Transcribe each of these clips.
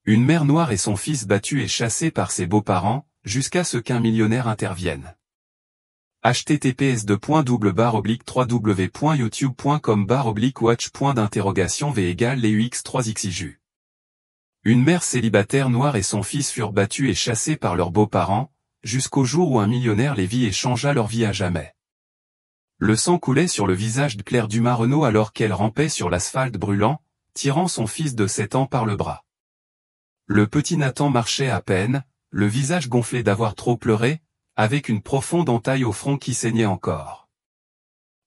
Une mère noire et son fils battus et chassés par ses beaux-parents, jusqu'à ce qu'un millionnaire intervienne. https://www.youtube.com/watch.. Une mère célibataire noire et son fils furent battus et chassés par leurs beaux-parents, jusqu'au jour où un millionnaire les vit et changea leur vie à jamais. Le sang coulait sur le visage de Claire Dumas-Renaud alors qu'elle rampait sur l'asphalte brûlant, tirant son fils de 7 ans par le bras. Le petit Nathan marchait à peine, le visage gonflé d'avoir trop pleuré, avec une profonde entaille au front qui saignait encore.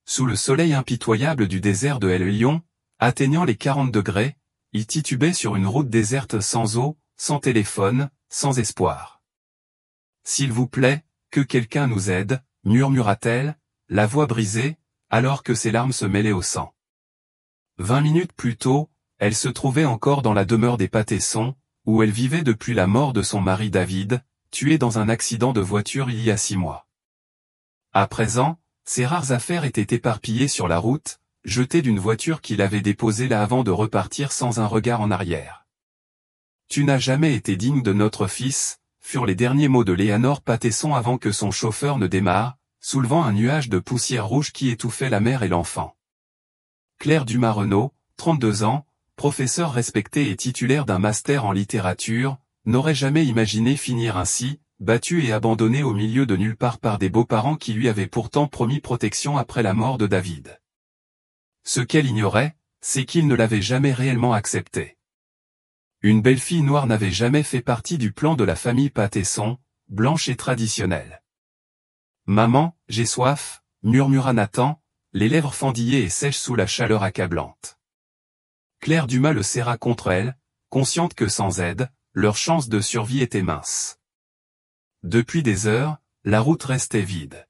Sous le soleil impitoyable du désert de El Lyon, atteignant les 40 degrés, il titubait sur une route déserte sans eau, sans téléphone, sans espoir. « S'il vous plaît, que quelqu'un nous aide », murmura-t-elle, la voix brisée, alors que ses larmes se mêlaient au sang. 20 minutes plus tôt, elle se trouvait encore dans la demeure des Patesson, où elle vivait depuis la mort de son mari David, tué dans un accident de voiture il y a 6 mois. À présent, ses rares affaires étaient éparpillées sur la route, jetées d'une voiture qu'il avait déposée là avant de repartir sans un regard en arrière. « Tu n'as jamais été digne de notre fils », furent les derniers mots de Léanor Patesson avant que son chauffeur ne démarre, soulevant un nuage de poussière rouge qui étouffait la mère et l'enfant. Claire Dumas-Renaud, 32 ans, professeure respectée et titulaire d'un master en littérature, n'aurait jamais imaginé finir ainsi, battue et abandonnée au milieu de nulle part par des beaux-parents qui lui avaient pourtant promis protection après la mort de David. Ce qu'elle ignorait, c'est qu'ils ne l'avaient jamais réellement accepté. Une belle fille noire n'avait jamais fait partie du plan de la famille Patesson, blanche et traditionnelle. « Maman, j'ai soif », murmura Nathan, les lèvres fendillées et sèches sous la chaleur accablante. Claire Dumas le serra contre elle, consciente que sans aide, leurs chances de survie étaient minces. Depuis des heures, la route restait vide.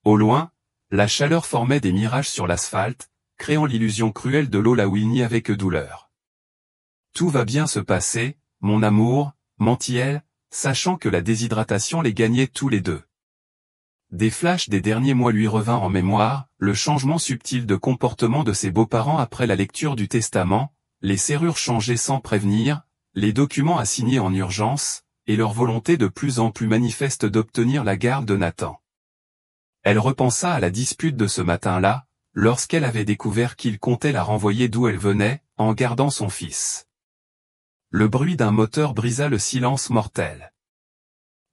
Au loin, la chaleur formait des mirages sur l'asphalte, créant l'illusion cruelle de l'eau là où il n'y avait que douleur. « Tout va bien se passer, mon amour », mentit-elle, sachant que la déshydratation les gagnait tous les deux. Des flashs des derniers mois lui revinrent en mémoire, le changement subtil de comportement de ses beaux-parents après la lecture du testament, les serrures changées sans prévenir, les documents assignés en urgence, et leur volonté de plus en plus manifeste d'obtenir la garde de Nathan. Elle repensa à la dispute de ce matin-là, lorsqu'elle avait découvert qu'il comptait la renvoyer d'où elle venait, en gardant son fils. Le bruit d'un moteur brisa le silence mortel.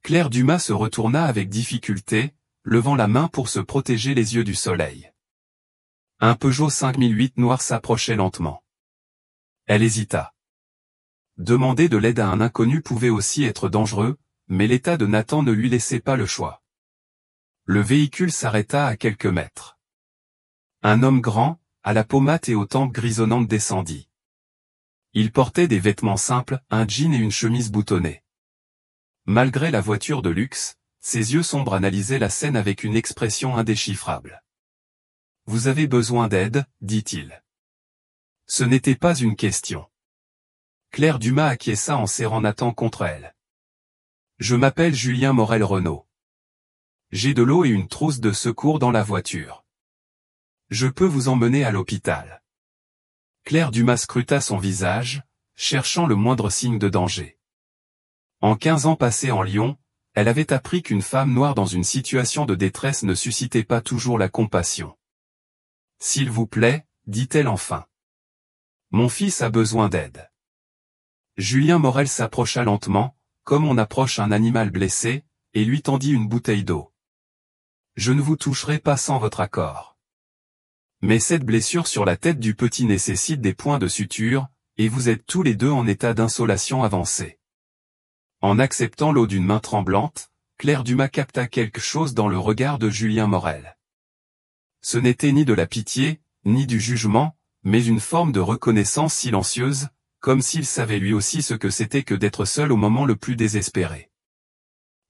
Claire Dumas se retourna avec difficulté, levant la main pour se protéger les yeux du soleil. Un Peugeot 5008 noir s'approchait lentement. Elle hésita. Demander de l'aide à un inconnu pouvait aussi être dangereux, mais l'état de Nathan ne lui laissait pas le choix. Le véhicule s'arrêta à quelques mètres. Un homme grand, à la peau mate et aux tempes grisonnantes descendit. Il portait des vêtements simples, un jean et une chemise boutonnée. Malgré la voiture de luxe, ses yeux sombres analysaient la scène avec une expression indéchiffrable. « Vous avez besoin d'aide », dit-il. Ce n'était pas une question. Claire Dumas acquiesça en serrant Nathan contre elle. « Je m'appelle Julien Morel-Renaud. J'ai de l'eau et une trousse de secours dans la voiture. Je peux vous emmener à l'hôpital. » Claire Dumas scruta son visage, cherchant le moindre signe de danger. En 15 ans passés en Lyon, elle avait appris qu'une femme noire dans une situation de détresse ne suscitait pas toujours la compassion. « S'il vous plaît, dit-elle enfin. Mon fils a besoin d'aide. » Julien Morel s'approcha lentement, comme on approche un animal blessé, et lui tendit une bouteille d'eau. « Je ne vous toucherai pas sans votre accord. Mais cette blessure sur la tête du petit nécessite des points de suture, et vous êtes tous les deux en état d'insolation avancée. » En acceptant l'eau d'une main tremblante, Claire Dumas capta quelque chose dans le regard de Julien Morel. Ce n'était ni de la pitié, ni du jugement, mais une forme de reconnaissance silencieuse, comme s'il savait lui aussi ce que c'était que d'être seul au moment le plus désespéré.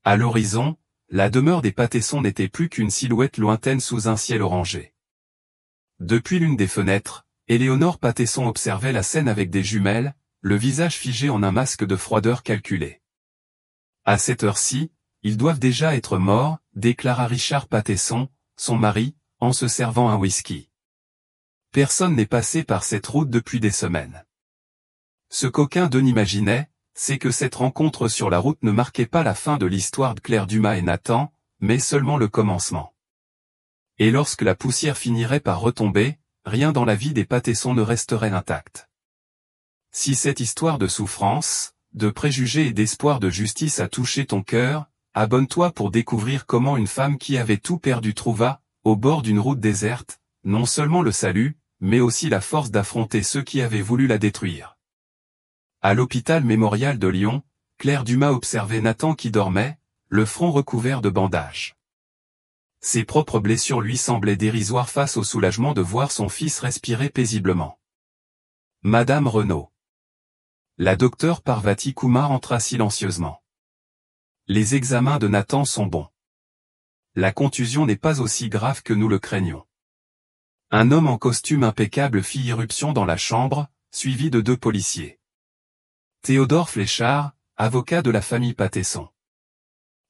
À l'horizon, la demeure des Patesson n'était plus qu'une silhouette lointaine sous un ciel orangé. Depuis l'une des fenêtres, Éléonore Patesson observait la scène avec des jumelles, le visage figé en un masque de froideur calculée. À cette heure-ci, ils doivent déjà être morts, déclara Richard Patesson, son mari, en se servant un whisky. Personne n'est passé par cette route depuis des semaines. Ce qu'aucun d'eux n'imaginait, c'est que cette rencontre sur la route ne marquait pas la fin de l'histoire de Claire Dumas et Nathan, mais seulement le commencement. Et lorsque la poussière finirait par retomber, rien dans la vie des Patesson ne resterait intact. Si cette histoire de souffrance, de préjugés et d'espoir de justice a touché ton cœur, abonne-toi pour découvrir comment une femme qui avait tout perdu trouva, au bord d'une route déserte, non seulement le salut, mais aussi la force d'affronter ceux qui avaient voulu la détruire. À l'hôpital mémorial de Lyon, Claire Dumas observait Nathan qui dormait, le front recouvert de bandages. Ses propres blessures lui semblaient dérisoires face au soulagement de voir son fils respirer paisiblement. Madame Renaud. La docteure Parvati Kumar entra silencieusement. Les examens de Nathan sont bons. La contusion n'est pas aussi grave que nous le craignions. Un homme en costume impeccable fit irruption dans la chambre, suivi de 2 policiers. Théodore Fléchard, avocat de la famille Patesson.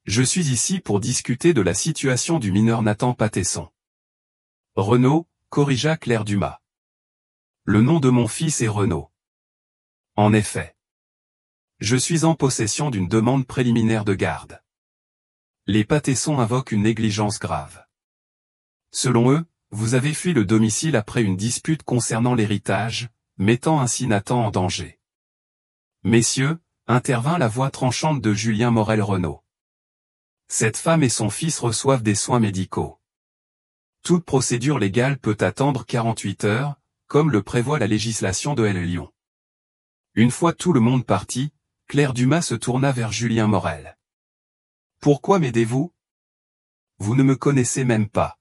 Je suis ici pour discuter de la situation du mineur Nathan Patesson. Renaud, corrigea Claire Dumas. Le nom de mon fils est Renaud. En effet. Je suis en possession d'une demande préliminaire de garde. Les Patesson invoquent une négligence grave. Selon eux, vous avez fui le domicile après une dispute concernant l'héritage, mettant ainsi Nathan en danger. Messieurs, intervint la voix tranchante de Julien Morel-Renaud. Cette femme et son fils reçoivent des soins médicaux. Toute procédure légale peut attendre 48 heures, comme le prévoit la législation de Lyon. Une fois tout le monde parti, Claire Dumas se tourna vers Julien Morel. Pourquoi m'aidez-vous? Vous ne me connaissez même pas.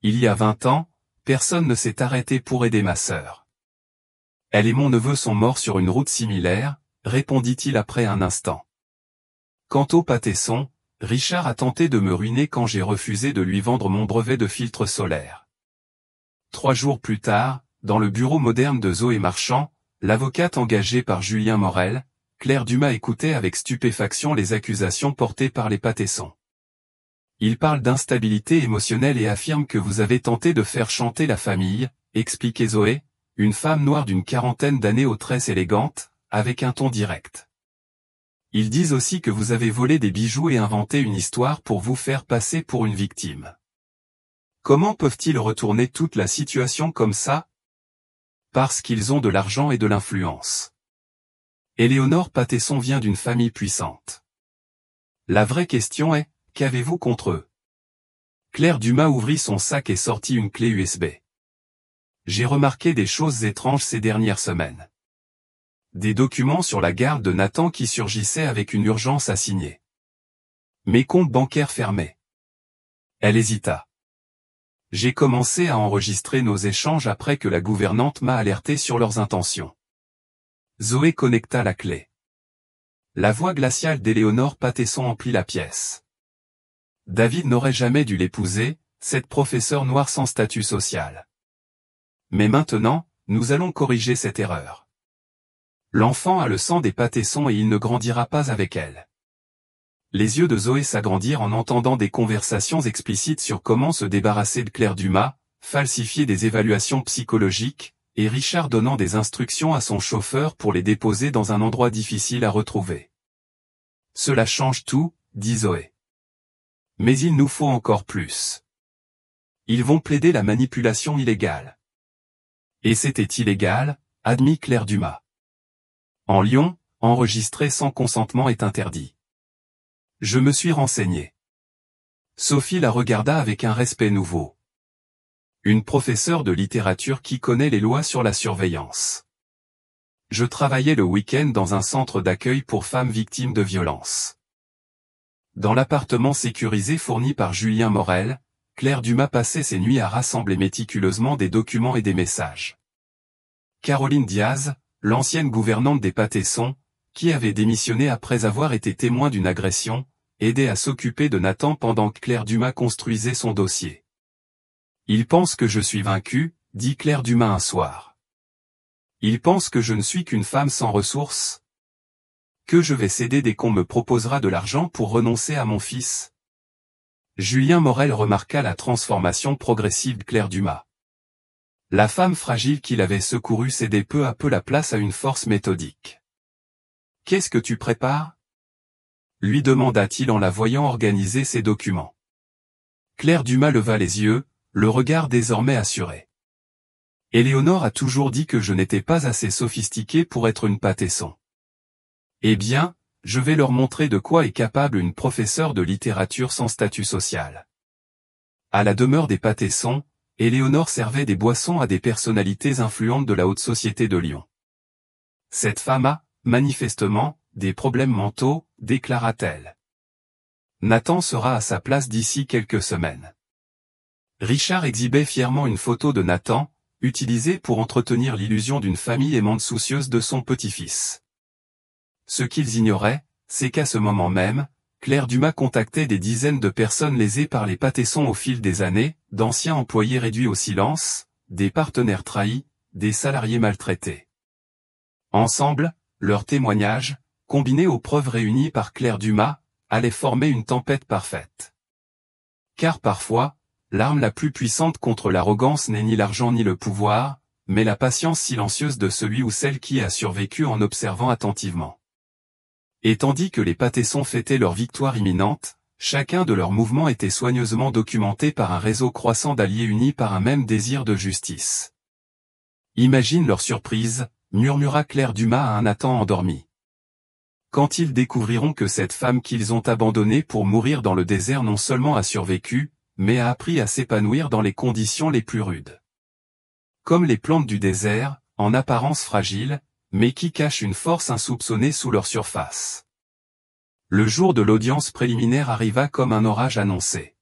Il y a 20 ans, personne ne s'est arrêté pour aider ma sœur. Elle et mon neveu sont morts sur une route similaire, répondit-il après un instant. Quant au Patesson, Richard a tenté de me ruiner quand j'ai refusé de lui vendre mon brevet de filtre solaire. 3 jours plus tard, dans le bureau moderne de Zoé Marchand, l'avocate engagée par Julien Morel, Claire Dumas écoutait avec stupéfaction les accusations portées par les Patesson. Il parle d'instabilité émotionnelle et affirme que vous avez tenté de faire chanter la famille, expliquait Zoé, une femme noire d'une 40aine d'années aux tresses élégantes, avec un ton direct. Ils disent aussi que vous avez volé des bijoux et inventé une histoire pour vous faire passer pour une victime. Comment peuvent-ils retourner toute la situation comme ça? Parce qu'ils ont de l'argent et de l'influence. Éléonore Patesson vient d'une famille puissante. La vraie question est, qu'avez-vous contre eux? Claire Dumas ouvrit son sac et sortit une clé USB. J'ai remarqué des choses étranges ces dernières semaines. Des documents sur la garde de Nathan qui surgissaient avec une urgence à signer. Mes comptes bancaires fermés. Elle hésita. J'ai commencé à enregistrer nos échanges après que la gouvernante m'a alerté sur leurs intentions. Zoé connecta la clé. La voix glaciale d'Éléonore Patesson emplit la pièce. David n'aurait jamais dû l'épouser, cette professeure noire sans statut social. Mais maintenant, nous allons corriger cette erreur. L'enfant a le sang des Patesson et il ne grandira pas avec elle. Les yeux de Zoé s'agrandirent en entendant des conversations explicites sur comment se débarrasser de Claire Dumas, falsifier des évaluations psychologiques, et Richard donnant des instructions à son chauffeur pour les déposer dans un endroit difficile à retrouver. Cela change tout, dit Zoé. Mais il nous faut encore plus. Ils vont plaider la manipulation illégale. Et c'était illégal, admit Claire Dumas. En Lyon, enregistrer sans consentement est interdit. Je me suis renseigné. Sophie la regarda avec un respect nouveau. Une professeure de littérature qui connaît les lois sur la surveillance. Je travaillais le week-end dans un centre d'accueil pour femmes victimes de violences. Dans l'appartement sécurisé fourni par Julien Morel, Claire Dumas passait ses nuits à rassembler méticuleusement des documents et des messages. Caroline Diaz, l'ancienne gouvernante des Patesson, qui avait démissionné après avoir été témoin d'une agression, aidait à s'occuper de Nathan pendant que Claire Dumas construisait son dossier. Il pense que je suis vaincu, dit Claire Dumas un soir. Il pense que je ne suis qu'une femme sans ressources. Que je vais céder dès qu'on me proposera de l'argent pour renoncer à mon fils. Julien Morel remarqua la transformation progressive de Claire Dumas. La femme fragile qu'il avait secourue cédait peu à peu la place à une force méthodique. « Qu'est-ce que tu prépares ?» lui demanda-t-il en la voyant organiser ses documents. Claire Dumas leva les yeux, le regard désormais assuré. « Éléonore a toujours dit que je n'étais pas assez sophistiquée pour être une Patesson. Eh bien, je vais leur montrer de quoi est capable une professeure de littérature sans statut social. » À la demeure des Patessons, Éléonore servait des boissons à des personnalités influentes de la haute société de Lyon. Cette femme a, manifestement, des problèmes mentaux, déclara-t-elle. Nathan sera à sa place d'ici quelques semaines. Richard exhibait fièrement une photo de Nathan, utilisée pour entretenir l'illusion d'une famille aimante soucieuse de son petit-fils. Ce qu'ils ignoraient, c'est qu'à ce moment même, Claire Dumas contactait des dizaines de personnes lésées par les Patessons au fil des années, d'anciens employés réduits au silence, des partenaires trahis, des salariés maltraités. Ensemble, leurs témoignages, combinés aux preuves réunies par Claire Dumas, allaient former une tempête parfaite. Car parfois, l'arme la plus puissante contre l'arrogance n'est ni l'argent ni le pouvoir, mais la patience silencieuse de celui ou celle qui a survécu en observant attentivement. Et tandis que les Patessons fêtaient leur victoire imminente, chacun de leurs mouvements était soigneusement documenté par un réseau croissant d'alliés unis par un même désir de justice. Imagine leur surprise, murmura Claire Dumas à un Nathan endormi. Quand ils découvriront que cette femme qu'ils ont abandonnée pour mourir dans le désert non seulement a survécu, mais a appris à s'épanouir dans les conditions les plus rudes. Comme les plantes du désert, en apparence fragiles, mais qui cachent une force insoupçonnée sous leur surface. Le jour de l'audience préliminaire arriva comme un orage annoncé.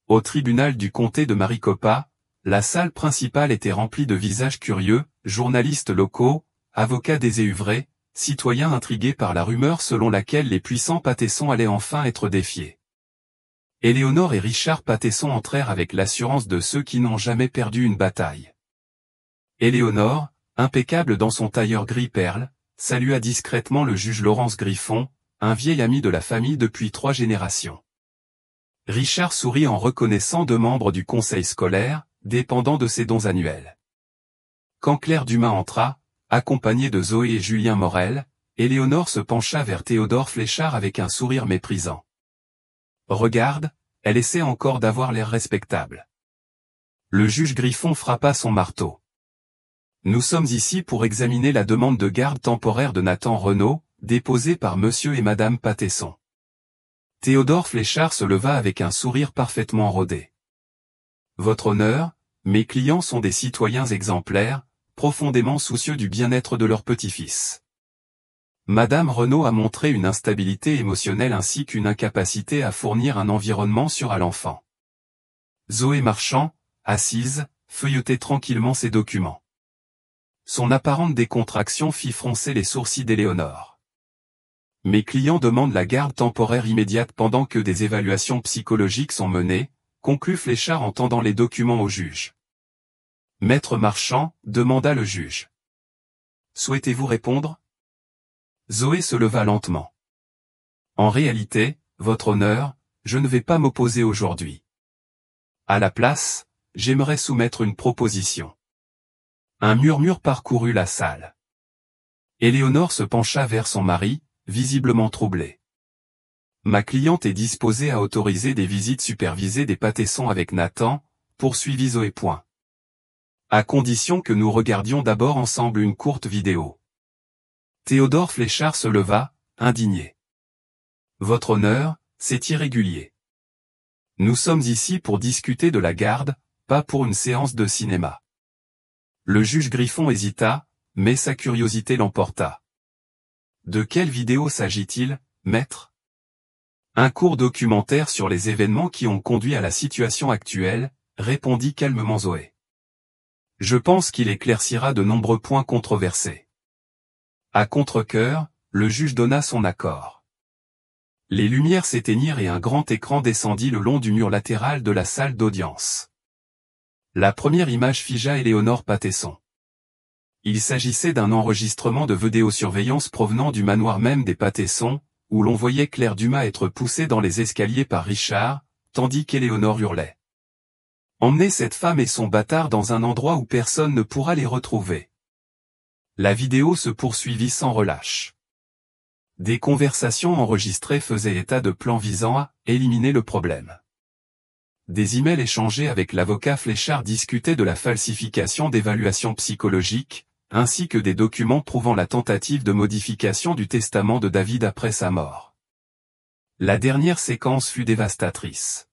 Au tribunal du comté de Maricopa, la salle principale était remplie de visages curieux, journalistes locaux, avocats déséuvrés, citoyens intrigués par la rumeur selon laquelle les puissants Patessons allaient enfin être défiés. Éléonore et Richard Patesson entrèrent avec l'assurance de ceux qui n'ont jamais perdu une bataille. Éléonore, impeccable dans son tailleur gris perle, salua discrètement le juge Laurence Griffon, un vieil ami de la famille depuis 3 générations. Richard sourit en reconnaissant 2 membres du conseil scolaire, dépendant de ses dons annuels. Quand Claire Dumas entra, accompagnée de Zoé et Julien Morel, Éléonore se pencha vers Théodore Fléchard avec un sourire méprisant. « Regarde, elle essaie encore d'avoir l'air respectable. » Le juge Griffon frappa son marteau. « Nous sommes ici pour examiner la demande de garde temporaire de Nathan Renaud, déposée par monsieur et madame Patesson. » Théodore Fléchard se leva avec un sourire parfaitement rodé. « Votre honneur, mes clients sont des citoyens exemplaires, profondément soucieux du bien-être de leur petit-fils. Madame Renaud a montré une instabilité émotionnelle ainsi qu'une incapacité à fournir un environnement sûr à l'enfant. » Zoé Marchand, assise, feuilletait tranquillement ses documents. Son apparente décontraction fit froncer les sourcils d'Éléonore. « Mes clients demandent la garde temporaire immédiate pendant que des évaluations psychologiques sont menées, » conclut Fléchard en tendant les documents au juge. « Maître Marchand, » demanda le juge. « Souhaitez-vous répondre ?» Zoé se leva lentement. « En réalité, votre honneur, je ne vais pas m'opposer aujourd'hui. À la place, j'aimerais soumettre une proposition. » Un murmure parcourut la salle. Éléonore se pencha vers son mari, visiblement troublée. « Ma cliente est disposée à autoriser des visites supervisées des Patessons avec Nathan, » poursuivit Zoé. À condition que nous regardions d'abord ensemble une courte vidéo. Théodore Fléchard se leva, indigné. « Votre honneur, c'est irrégulier. Nous sommes ici pour discuter de la garde, pas pour une séance de cinéma. » Le juge Griffon hésita, mais sa curiosité l'emporta. « De quelle vidéo s'agit-il, maître ?» Un court documentaire sur les événements qui ont conduit à la situation actuelle, répondit calmement Zoé. « Je pense qu'il éclaircira de nombreux points controversés. » À contre-cœur, le juge donna son accord. Les lumières s'éteignirent et un grand écran descendit le long du mur latéral de la salle d'audience. La première image figea Éléonore Patesson. Il s'agissait d'un enregistrement de vidéosurveillance provenant du manoir même des Patessons, où l'on voyait Claire Dumas être poussée dans les escaliers par Richard, tandis qu'Éléonore hurlait. Emmenez cette femme et son bâtard dans un endroit où personne ne pourra les retrouver. La vidéo se poursuivit sans relâche. Des conversations enregistrées faisaient état de plans visant à éliminer le problème. Des emails échangés avec l'avocat Fléchard discutaient de la falsification d'évaluations psychologiques, ainsi que des documents prouvant la tentative de modification du testament de David après sa mort. La dernière séquence fut dévastatrice.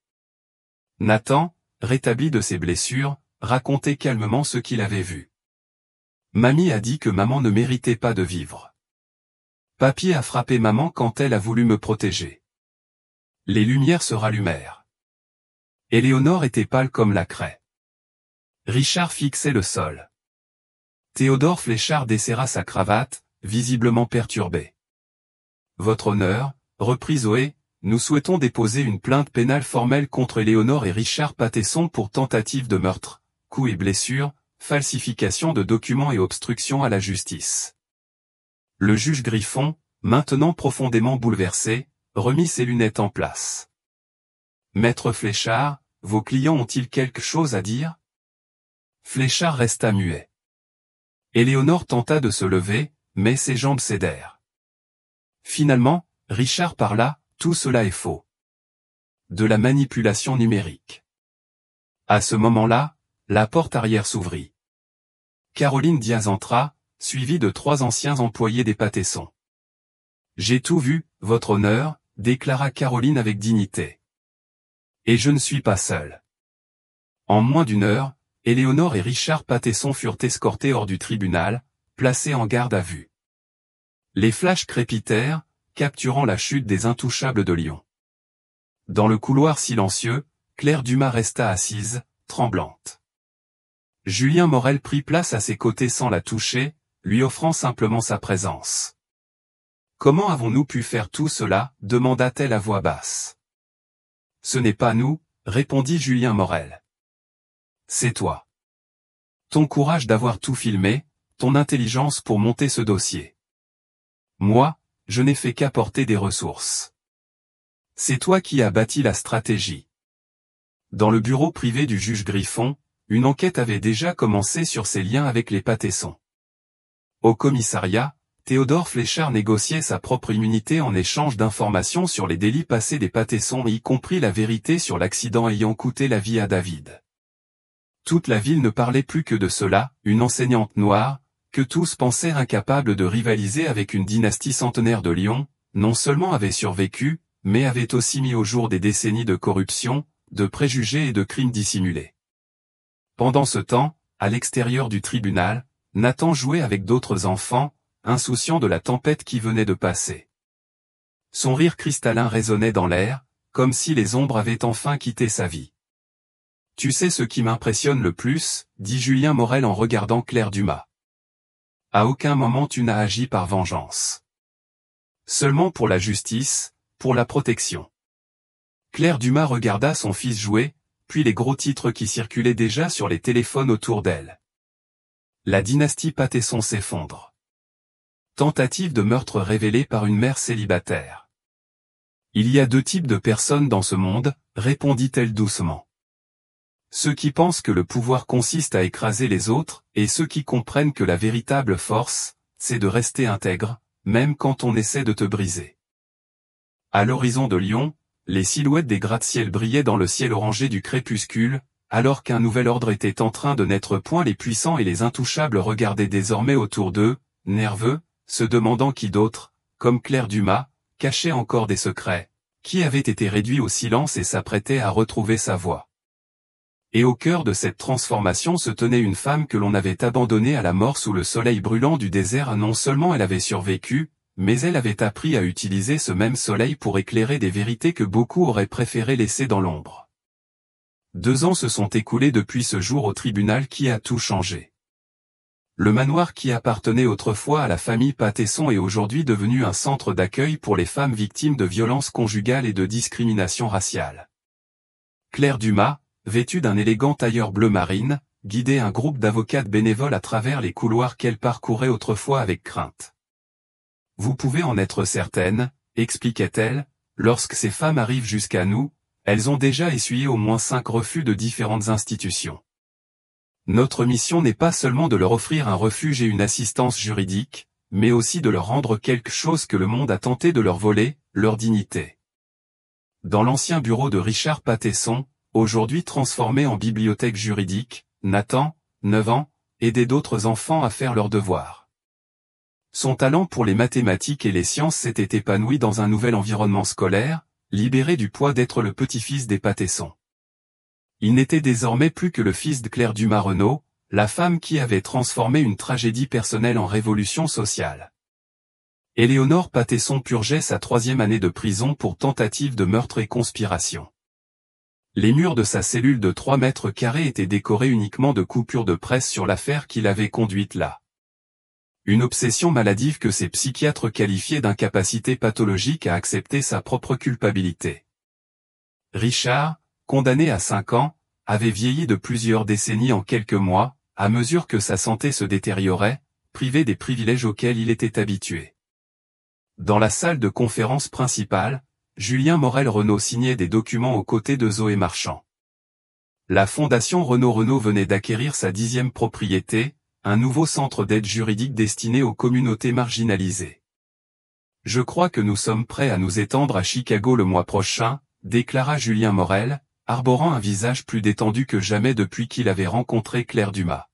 Nathan, rétabli de ses blessures, racontait calmement ce qu'il avait vu. Mamie a dit que maman ne méritait pas de vivre. Papy a frappé maman quand elle a voulu me protéger. Les lumières se rallumèrent. Éléonore était pâle comme la craie. Richard fixait le sol. Théodore Fléchard desserra sa cravate, visiblement perturbé. « Votre honneur, reprit Zoé, nous souhaitons déposer une plainte pénale formelle contre Éléonore et Richard Patesson pour tentative de meurtre, coups et blessures, falsification de documents et obstruction à la justice. » Le juge Griffon, maintenant profondément bouleversé, remit ses lunettes en place. « Maître Fléchard, vos clients ont-ils quelque chose à dire ?» Fléchard resta muet. Éléonore tenta de se lever, mais ses jambes cédèrent. Finalement, Richard parla, « Tout cela est faux. De la manipulation numérique. » À ce moment-là, la porte arrière s'ouvrit. Caroline Diaz entra, suivie de 3 anciens employés des Patesson. « J'ai tout vu, votre honneur, » déclara Caroline avec dignité. « Et je ne suis pas seule. » En moins d'1 heure, Éléonore et Richard Patesson furent escortés hors du tribunal, placés en garde à vue. Les flashs crépitèrent, capturant la chute des intouchables de Lyon. Dans le couloir silencieux, Claire Dumas resta assise, tremblante. Julien Morel prit place à ses côtés sans la toucher, lui offrant simplement sa présence. « Comment avons-nous pu faire tout cela ?» demanda-t-elle à voix basse. « Ce n'est pas nous, » répondit Julien Morel. C'est toi. Ton courage d'avoir tout filmé, ton intelligence pour monter ce dossier. Moi, je n'ai fait qu'apporter des ressources. C'est toi qui as bâti la stratégie. Dans le bureau privé du juge Griffon, une enquête avait déjà commencé sur ses liens avec les Patesson. Au commissariat, Théodore Fléchard négociait sa propre immunité en échange d'informations sur les délits passés des Patesson, y compris la vérité sur l'accident ayant coûté la vie à David. Toute la ville ne parlait plus que de cela, une enseignante noire, que tous pensaient incapable de rivaliser avec une dynastie centenaire de Lyon, non seulement avait survécu, mais avait aussi mis au jour des décennies de corruption, de préjugés et de crimes dissimulés. Pendant ce temps, à l'extérieur du tribunal, Nathan jouait avec d'autres enfants, insouciant de la tempête qui venait de passer. Son rire cristallin résonnait dans l'air, comme si les ombres avaient enfin quitté sa vie. « Tu sais ce qui m'impressionne le plus ?» dit Julien Morel en regardant Claire Dumas. « À aucun moment tu n'as agi par vengeance. Seulement pour la justice, pour la protection. » Claire Dumas regarda son fils jouer, puis les gros titres qui circulaient déjà sur les téléphones autour d'elle. La dynastie Patesson s'effondre. Tentative de meurtre révélée par une mère célibataire. « Il y a 2 types de personnes dans ce monde, » répondit-elle doucement. Ceux qui pensent que le pouvoir consiste à écraser les autres, et ceux qui comprennent que la véritable force, c'est de rester intègre, même quand on essaie de te briser. À l'horizon de Lyon, les silhouettes des gratte-ciel brillaient dans le ciel orangé du crépuscule, alors qu'un nouvel ordre était en train de naître. Les puissants et les intouchables regardaient désormais autour d'eux, nerveux, se demandant qui d'autre, comme Claire Dumas, cachait encore des secrets, qui avait été réduit au silence et s'apprêtait à retrouver sa voix. Et au cœur de cette transformation se tenait une femme que l'on avait abandonnée à la mort sous le soleil brûlant du désert. Non seulement elle avait survécu, mais elle avait appris à utiliser ce même soleil pour éclairer des vérités que beaucoup auraient préféré laisser dans l'ombre. 2 ans se sont écoulés depuis ce jour au tribunal qui a tout changé. Le manoir qui appartenait autrefois à la famille Patesson est aujourd'hui devenu un centre d'accueil pour les femmes victimes de violences conjugales et de discrimination raciale. Claire Dumas, vêtue d'un élégant tailleur bleu marine, guidait un groupe d'avocates bénévoles à travers les couloirs qu'elle parcourait autrefois avec crainte. « Vous pouvez en être certaine, expliquait-elle, lorsque ces femmes arrivent jusqu'à nous, Elles ont déjà essuyé au moins 5 refus de différentes institutions. Notre mission n'est pas seulement de leur offrir un refuge et une assistance juridique, mais aussi de leur rendre quelque chose que le monde a tenté de leur voler, leur dignité. Dans l'ancien bureau de Richard Pattesson, aujourd'hui transformé en bibliothèque juridique, Nathan, 9 ans, aidait d'autres enfants à faire leurs devoirs. Son talent pour les mathématiques et les sciences s'était épanoui dans un nouvel environnement scolaire, libéré du poids d'être le petit-fils des Pattesson. Il n'était désormais plus que le fils de Claire Dumas-Renaud, la femme qui avait transformé une tragédie personnelle en révolution sociale. Éléonore Pattesson purgeait sa 3e année de prison pour tentative de meurtre et conspiration. Les murs de sa cellule de 3 mètres carrés étaient décorés uniquement de coupures de presse sur l'affaire qui l'avait conduite là. Une obsession maladive que ses psychiatres qualifiaient d'incapacité pathologique à accepter sa propre culpabilité. Richard, condamné à 5 ans, avait vieilli de plusieurs décennies en quelques mois, à mesure que sa santé se détériorait, privé des privilèges auxquels il était habitué. Dans la salle de conférence principale, Julien Morel-Renaud signait des documents aux côtés de Zoé Marchand. La Fondation Renaud venait d'acquérir sa 10e propriété, un nouveau centre d'aide juridique destiné aux communautés marginalisées. « Je crois que nous sommes prêts à nous étendre à Chicago le mois prochain », déclara Julien Morel, arborant un visage plus détendu que jamais depuis qu'il avait rencontré Claire Dumas.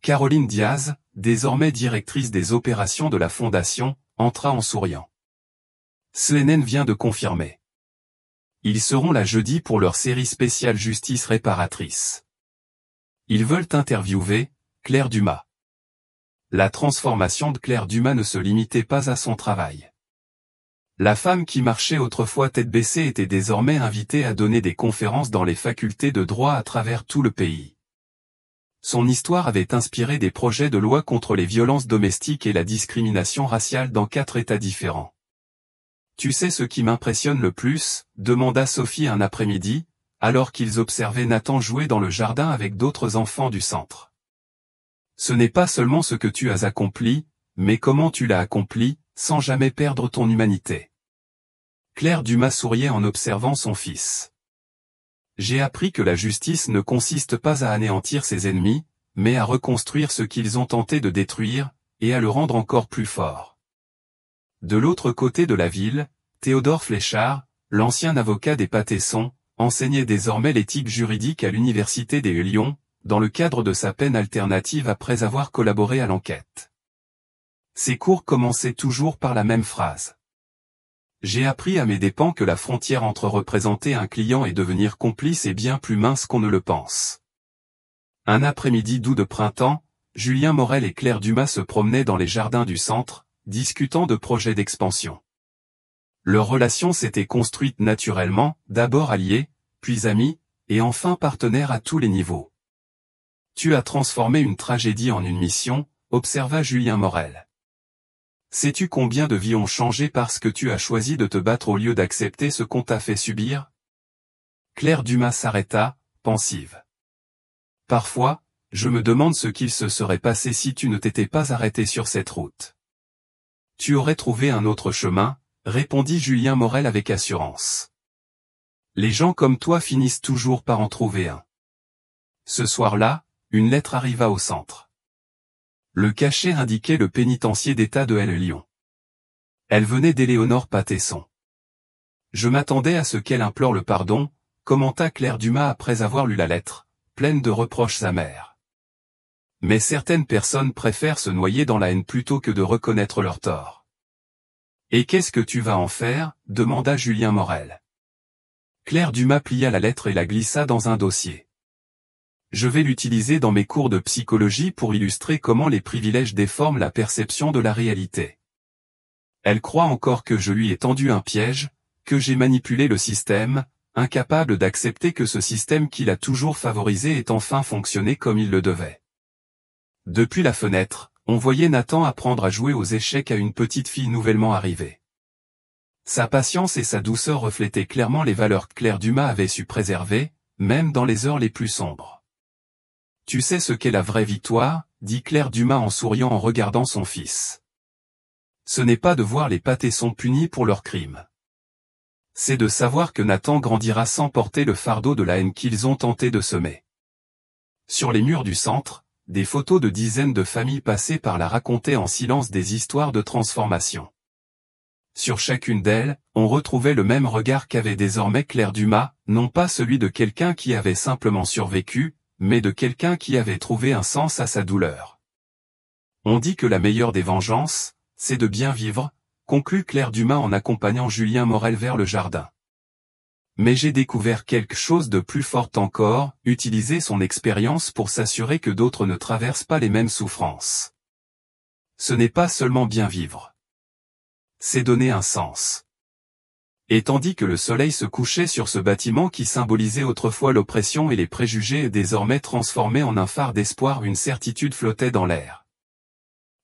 Caroline Diaz, désormais directrice des opérations de la Fondation, entra en souriant. CNN vient de confirmer. Ils seront là jeudi pour leur série spéciale Justice réparatrice. Ils veulent interviewer Claire Dumas. La transformation de Claire Dumas ne se limitait pas à son travail. La femme qui marchait autrefois tête baissée était désormais invitée à donner des conférences dans les facultés de droit à travers tout le pays. Son histoire avait inspiré des projets de loi contre les violences domestiques et la discrimination raciale dans 4 États différents. « Tu sais ce qui m'impressionne le plus ?» demanda Sophie un après-midi, alors qu'ils observaient Nathan jouer dans le jardin avec d'autres enfants du centre. « Ce n'est pas seulement ce que tu as accompli, mais comment tu l'as accompli, sans jamais perdre ton humanité. » Claire Dumas souriait en observant son fils. « J'ai appris que la justice ne consiste pas à anéantir ses ennemis, mais à reconstruire ce qu'ils ont tenté de détruire, et à le rendre encore plus fort. » De l'autre côté de la ville, Théodore Fléchard, l'ancien avocat des Pattesson, enseignait désormais l'éthique juridique à l'université des Lyon, dans le cadre de sa peine alternative après avoir collaboré à l'enquête. Ses cours commençaient toujours par la même phrase. « J'ai appris à mes dépens que la frontière entre représenter un client et devenir complice est bien plus mince qu'on ne le pense. » Un après-midi doux de printemps, Julien Morel et Claire Dumas se promenaient dans les jardins du centre, discutant de projets d'expansion. Leur relation s'était construite naturellement, d'abord alliés, puis amis, et enfin partenaires à tous les niveaux. « Tu as transformé une tragédie en une mission », observa Julien Morel. « Sais-tu combien de vies ont changé parce que tu as choisi de te battre au lieu d'accepter ce qu'on t'a fait subir ?» Claire Dumas s'arrêta, pensive. « Parfois, je me demande ce qu'il se serait passé si tu ne t'étais pas arrêté sur cette route. » « Tu aurais trouvé un autre chemin, » répondit Julien Morel avec assurance. « Les gens comme toi finissent toujours par en trouver un. » Ce soir-là, une lettre arriva au centre. Le cachet indiquait le pénitencier d'État de Lyon. Elle venait d'Éléonore Pattesson. « Je m'attendais à ce qu'elle implore le pardon », commenta Claire Dumas après avoir lu la lettre, pleine de reproches amers. Mais certaines personnes préfèrent se noyer dans la haine plutôt que de reconnaître leur tort. « Et qu'est-ce que tu vas en faire ?» demanda Julien Morel. Claire Dumas plia la lettre et la glissa dans un dossier. « Je vais l'utiliser dans mes cours de psychologie pour illustrer comment les privilèges déforment la perception de la réalité. Elle croit encore que je lui ai tendu un piège, que j'ai manipulé le système, incapable d'accepter que ce système qui l'a toujours favorisé ait enfin fonctionné comme il le devait. » Depuis la fenêtre, on voyait Nathan apprendre à jouer aux échecs à une petite fille nouvellement arrivée. Sa patience et sa douceur reflétaient clairement les valeurs que Claire Dumas avait su préserver, même dans les heures les plus sombres. « Tu sais ce qu'est la vraie victoire ?» dit Claire Dumas en souriant en regardant son fils. « Ce n'est pas de voir les Pattesson punis pour leurs crimes. c'est de savoir que Nathan grandira sans porter le fardeau de la haine qu'ils ont tenté de semer. Sur les murs du centre, des photos de dizaines de familles passées par là racontaient en silence des histoires de transformation. Sur chacune d'elles, on retrouvait le même regard qu'avait désormais Claire Dumas, non pas celui de quelqu'un qui avait simplement survécu, mais de quelqu'un qui avait trouvé un sens à sa douleur. On dit que la meilleure des vengeances, c'est de bien vivre, conclut Claire Dumas en accompagnant Julien Morel vers le jardin. Mais j'ai découvert quelque chose de plus fort encore, utiliser son expérience pour s'assurer que d'autres ne traversent pas les mêmes souffrances. Ce n'est pas seulement bien vivre. C'est donner un sens. Et tandis que le soleil se couchait sur ce bâtiment qui symbolisait autrefois l'oppression et les préjugés désormais transformés en un phare d'espoir, une certitude flottait dans l'air.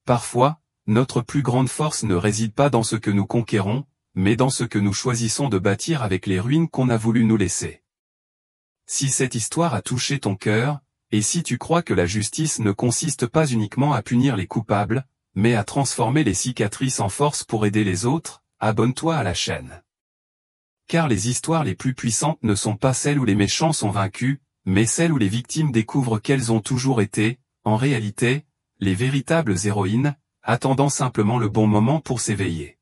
Parfois, notre plus grande force ne réside pas dans ce que nous conquérons, mais dans ce que nous choisissons de bâtir avec les ruines qu'on a voulu nous laisser. Si cette histoire a touché ton cœur, et si tu crois que la justice ne consiste pas uniquement à punir les coupables, mais à transformer les cicatrices en force pour aider les autres, abonne-toi à la chaîne. Car les histoires les plus puissantes ne sont pas celles où les méchants sont vaincus, mais celles où les victimes découvrent qu'elles ont toujours été, en réalité, les véritables héroïnes, attendant simplement le bon moment pour s'éveiller.